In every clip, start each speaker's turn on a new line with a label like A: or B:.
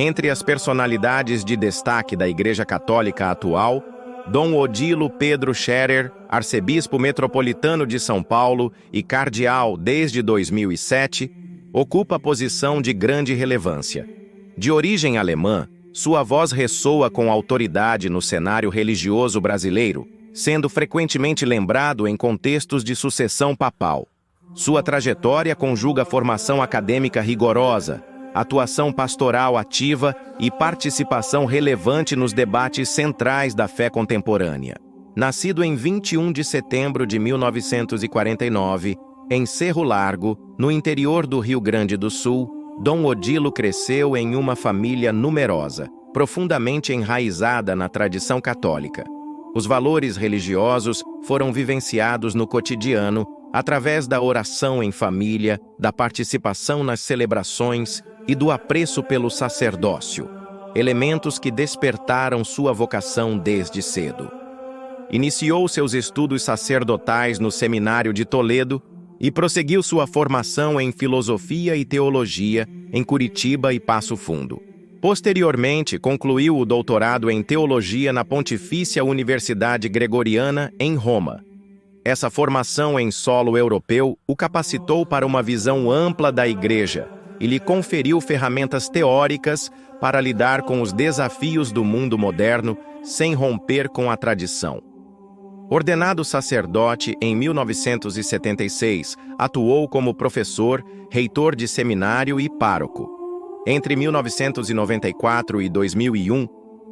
A: Entre as personalidades de destaque da Igreja Católica atual, Dom Odilo Pedro Scherer, arcebispo metropolitano de São Paulo e cardeal desde 2007, ocupa a posição de grande relevância. De origem alemã, sua voz ressoa com autoridade no cenário religioso brasileiro, sendo frequentemente lembrado em contextos de sucessão papal. Sua trajetória conjuga formação acadêmica rigorosa, atuação pastoral ativa e participação relevante nos debates centrais da fé contemporânea. Nascido em 21 de setembro de 1949, em Cerro Largo, no interior do Rio Grande do Sul, Dom Odilo cresceu em uma família numerosa, profundamente enraizada na tradição católica. Os valores religiosos foram vivenciados no cotidiano através da oração em família, da participação nas celebrações e do apreço pelo sacerdócio, elementos que despertaram sua vocação desde cedo. Iniciou seus estudos sacerdotais no Seminário de Toledo e prosseguiu sua formação em filosofia e teologia em Curitiba e Passo Fundo. Posteriormente, concluiu o doutorado em teologia na Pontifícia Universidade Gregoriana, em Roma. Essa formação em solo europeu o capacitou para uma visão ampla da Igreja e lhe conferiu ferramentas teóricas para lidar com os desafios do mundo moderno sem romper com a tradição. Ordenado sacerdote em 1976, atuou como professor, reitor de seminário e pároco. Entre 1994 e 2001,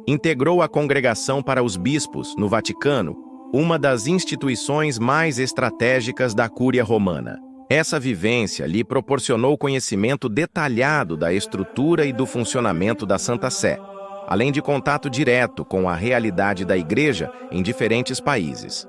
A: integrou a Congregação para os Bispos, no Vaticano, uma das instituições mais estratégicas da Cúria Romana. Essa vivência lhe proporcionou conhecimento detalhado da estrutura e do funcionamento da Santa Sé, além de contato direto com a realidade da Igreja em diferentes países.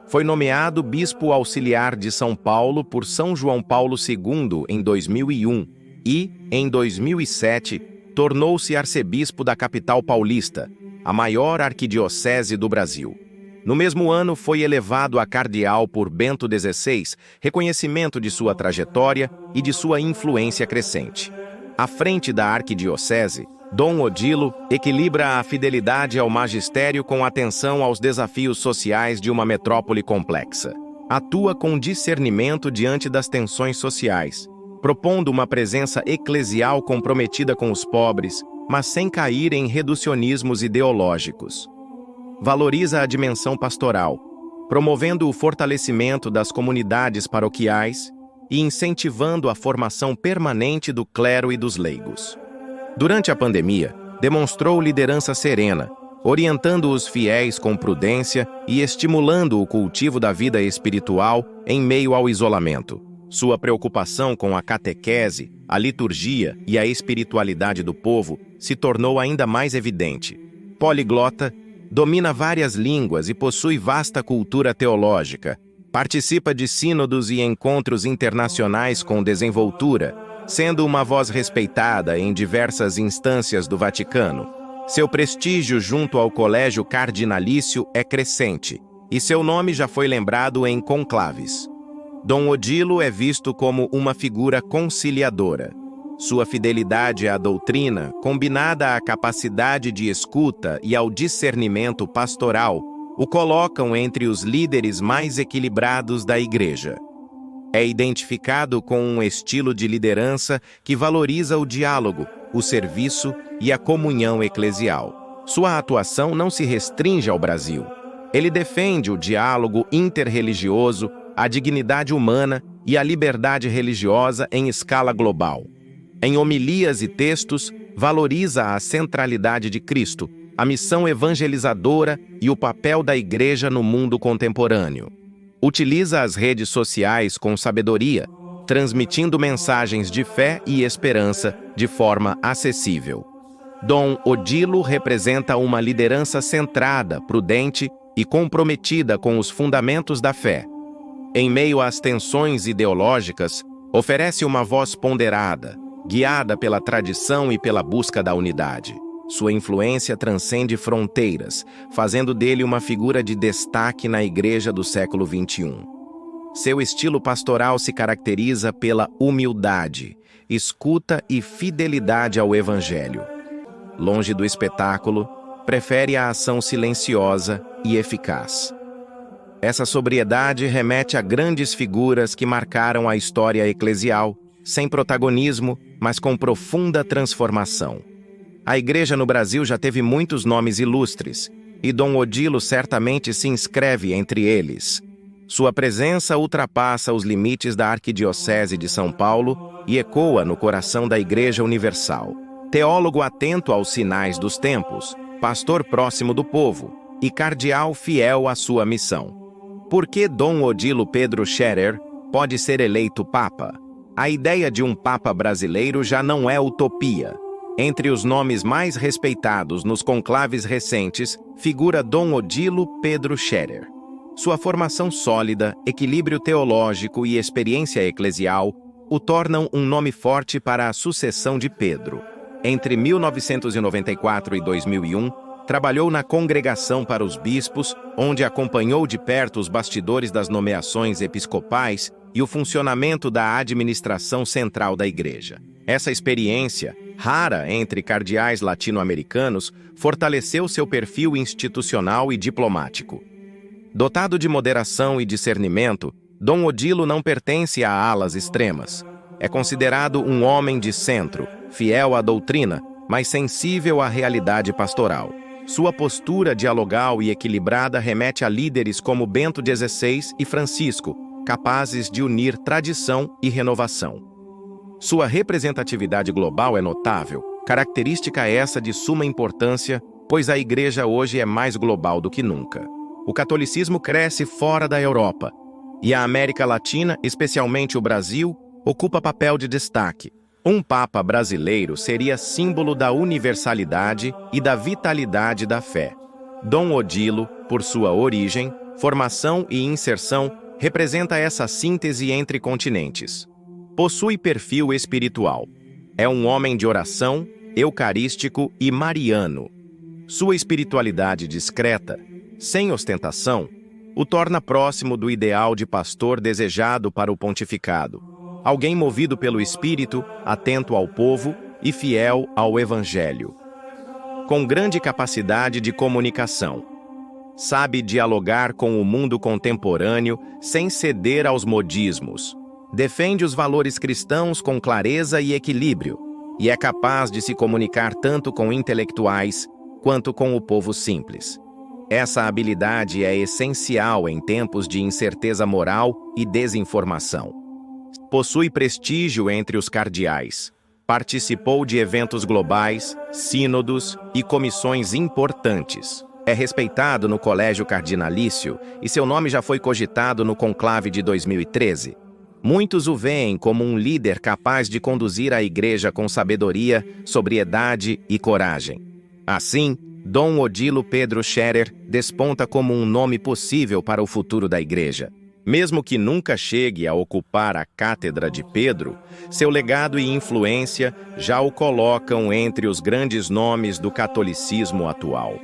A: Foi nomeado Bispo Auxiliar de São Paulo por São João Paulo II em 2001 e, em 2007, tornou-se arcebispo da capital paulista, a maior arquidiocese do Brasil. No mesmo ano, foi elevado a cardeal por Bento XVI, reconhecimento de sua trajetória e de sua influência crescente. À frente da arquidiocese, Dom Odilo equilibra a fidelidade ao magistério com atenção aos desafios sociais de uma metrópole complexa. Atua com discernimento diante das tensões sociais, propondo uma presença eclesial comprometida com os pobres, mas sem cair em reducionismos ideológicos. Valoriza a dimensão pastoral, promovendo o fortalecimento das comunidades paroquiais e incentivando a formação permanente do clero e dos leigos. Durante a pandemia, demonstrou liderança serena, orientando os fiéis com prudência e estimulando o cultivo da vida espiritual em meio ao isolamento. Sua preocupação com a catequese, a liturgia e a espiritualidade do povo se tornou ainda mais evidente. Poliglota, domina várias línguas e possui vasta cultura teológica. Participa de sínodos e encontros internacionais com desenvoltura, sendo uma voz respeitada em diversas instâncias do Vaticano. Seu prestígio junto ao Colégio Cardinalício é crescente, e seu nome já foi lembrado em conclaves. Dom Odilo é visto como uma figura conciliadora. Sua fidelidade à doutrina, combinada à capacidade de escuta e ao discernimento pastoral, o colocam entre os líderes mais equilibrados da Igreja. É identificado com um estilo de liderança que valoriza o diálogo, o serviço e a comunhão eclesial. Sua atuação não se restringe ao Brasil. Ele defende o diálogo interreligioso, a dignidade humana e a liberdade religiosa em escala global. Em homilias e textos, valoriza a centralidade de Cristo, a missão evangelizadora e o papel da Igreja no mundo contemporâneo. Utiliza as redes sociais com sabedoria, transmitindo mensagens de fé e esperança de forma acessível. Dom Odilo representa uma liderança centrada, prudente e comprometida com os fundamentos da fé. Em meio às tensões ideológicas, oferece uma voz ponderada, guiada pela tradição e pela busca da unidade. Sua influência transcende fronteiras, fazendo dele uma figura de destaque na Igreja do século XXI. Seu estilo pastoral se caracteriza pela humildade, escuta e fidelidade ao Evangelho. longe do espetáculo, prefere a ação silenciosa e eficaz. Essa sobriedade remete a grandes figuras que marcaram a história eclesial, sem protagonismo, mas com profunda transformação. A Igreja no Brasil já teve muitos nomes ilustres, e Dom Odilo certamente se inscreve entre eles. Sua presença ultrapassa os limites da Arquidiocese de São Paulo e ecoa no coração da Igreja Universal. Teólogo atento aos sinais dos tempos, pastor próximo do povo e cardeal fiel à sua missão. Por que Dom Odilo Pedro Scherer pode ser eleito Papa? A ideia de um Papa brasileiro já não é utopia. Entre os nomes mais respeitados nos conclaves recentes, figura Dom Odilo Pedro Scherer. Sua formação sólida, equilíbrio teológico e experiência eclesial o tornam um nome forte para a sucessão de Pedro. Entre 1994 e 2001, trabalhou na Congregação para os Bispos, onde acompanhou de perto os bastidores das nomeações episcopais e o funcionamento da administração central da Igreja. Essa experiência, rara entre cardeais latino-americanos, fortaleceu seu perfil institucional e diplomático. Dotado de moderação e discernimento, Dom Odilo não pertence a alas extremas. É considerado um homem de centro, fiel à doutrina, mas sensível à realidade pastoral. Sua postura dialogal e equilibrada remete a líderes como Bento XVI e Francisco, capazes de unir tradição e renovação. Sua representatividade global é notável, característica essa de suma importância, pois a Igreja hoje é mais global do que nunca. O catolicismo cresce fora da Europa, e a América Latina, especialmente o Brasil, ocupa papel de destaque. Um Papa brasileiro seria símbolo da universalidade e da vitalidade da fé. Dom Odilo, por sua origem, formação e inserção, representa essa síntese entre continentes. Possui perfil espiritual. É um homem de oração, eucarístico e mariano. Sua espiritualidade discreta, sem ostentação, o torna próximo do ideal de pastor desejado para o pontificado. Alguém movido pelo Espírito, atento ao povo e fiel ao Evangelho. Com grande capacidade de comunicação. Sabe dialogar com o mundo contemporâneo sem ceder aos modismos. Defende os valores cristãos com clareza e equilíbrio, e é capaz de se comunicar tanto com intelectuais quanto com o povo simples. Essa habilidade é essencial em tempos de incerteza moral e desinformação. Possui prestígio entre os cardeais. Participou de eventos globais, sínodos e comissões importantes. É respeitado no Colégio Cardinalício e seu nome já foi cogitado no conclave de 2013. Muitos o veem como um líder capaz de conduzir a Igreja com sabedoria, sobriedade e coragem. Assim, Dom Odilo Pedro Scherer desponta como um nome possível para o futuro da Igreja. Mesmo que nunca chegue a ocupar a cátedra de Pedro, seu legado e influência já o colocam entre os grandes nomes do catolicismo atual.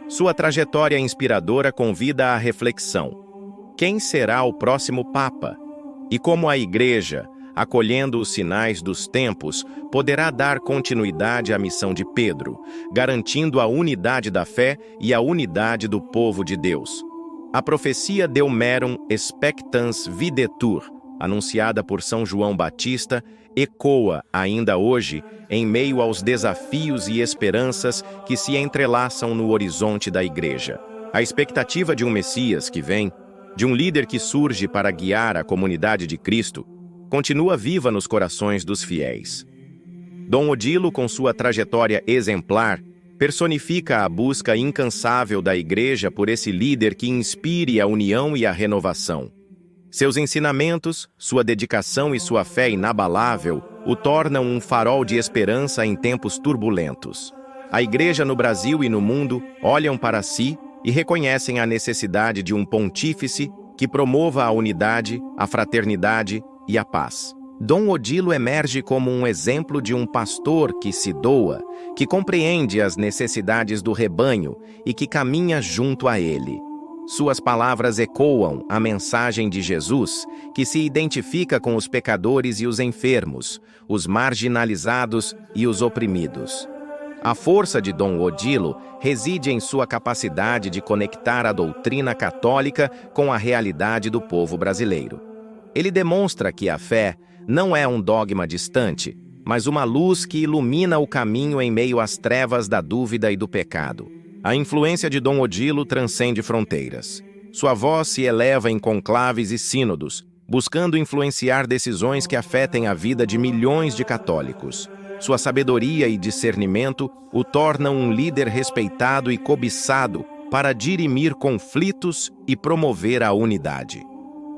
A: Sua trajetória inspiradora convida à reflexão. Quem será o próximo Papa? E como a Igreja, acolhendo os sinais dos tempos, poderá dar continuidade à missão de Pedro, garantindo a unidade da fé e a unidade do povo de Deus. A profecia Deomerum Expectans Videtur, anunciada por São João Batista, ecoa ainda hoje em meio aos desafios e esperanças que se entrelaçam no horizonte da Igreja. A expectativa de um Messias que vem, de um líder que surge para guiar a comunidade de Cristo, continua viva nos corações dos fiéis. Dom Odilo, com sua trajetória exemplar, personifica a busca incansável da Igreja por esse líder que inspire a união e a renovação. Seus ensinamentos, sua dedicação e sua fé inabalável o tornam um farol de esperança em tempos turbulentos. A Igreja no Brasil e no mundo olham para si e reconhecem a necessidade de um pontífice que promova a unidade, a fraternidade e a paz. Dom Odilo emerge como um exemplo de um pastor que se doa, que compreende as necessidades do rebanho e que caminha junto a ele. Suas palavras ecoam a mensagem de Jesus, que se identifica com os pecadores e os enfermos, os marginalizados e os oprimidos. A força de Dom Odilo reside em sua capacidade de conectar a doutrina católica com a realidade do povo brasileiro. Ele demonstra que a fé não é um dogma distante, mas uma luz que ilumina o caminho em meio às trevas da dúvida e do pecado. A influência de Dom Odilo transcende fronteiras. Sua voz se eleva em conclaves e sínodos, buscando influenciar decisões que afetem a vida de milhões de católicos. Sua sabedoria e discernimento o tornam um líder respeitado e cobiçado para dirimir conflitos e promover a unidade.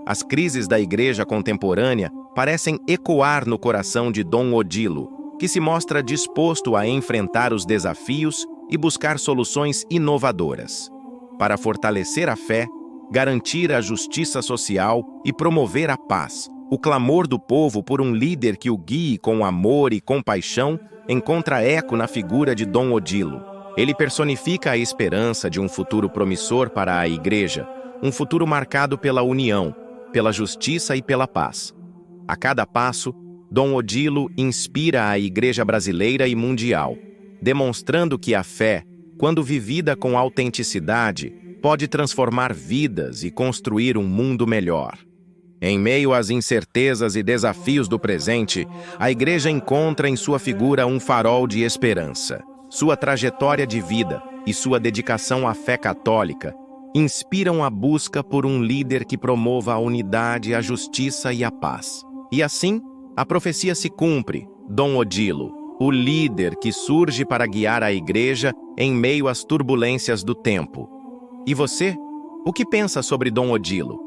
A: As crises da Igreja contemporânea parecem ecoar no coração de Dom Odilo, que se mostra disposto a enfrentar os desafios e buscar soluções inovadoras. Para fortalecer a fé, garantir a justiça social e promover a paz, o clamor do povo por um líder que o guie com amor e compaixão encontra eco na figura de Dom Odilo. Ele personifica a esperança de um futuro promissor para a Igreja, um futuro marcado pela união, pela justiça e pela paz. A cada passo, Dom Odilo inspira a Igreja brasileira e mundial, demonstrando que a fé, quando vivida com autenticidade, pode transformar vidas e construir um mundo melhor. Em meio às incertezas e desafios do presente, a Igreja encontra em sua figura um farol de esperança. Sua trajetória de vida e sua dedicação à fé católica inspiram a busca por um líder que promova a unidade, a justiça e a paz. E assim, a profecia se cumpre: Dom Odilo, o líder que surge para guiar a Igreja em meio às turbulências do tempo. E você? O que pensa sobre Dom Odilo?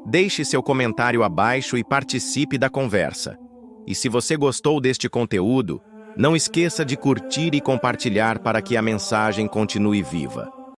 A: Deixe seu comentário abaixo e participe da conversa. E se você gostou deste conteúdo, não esqueça de curtir e compartilhar para que a mensagem continue viva.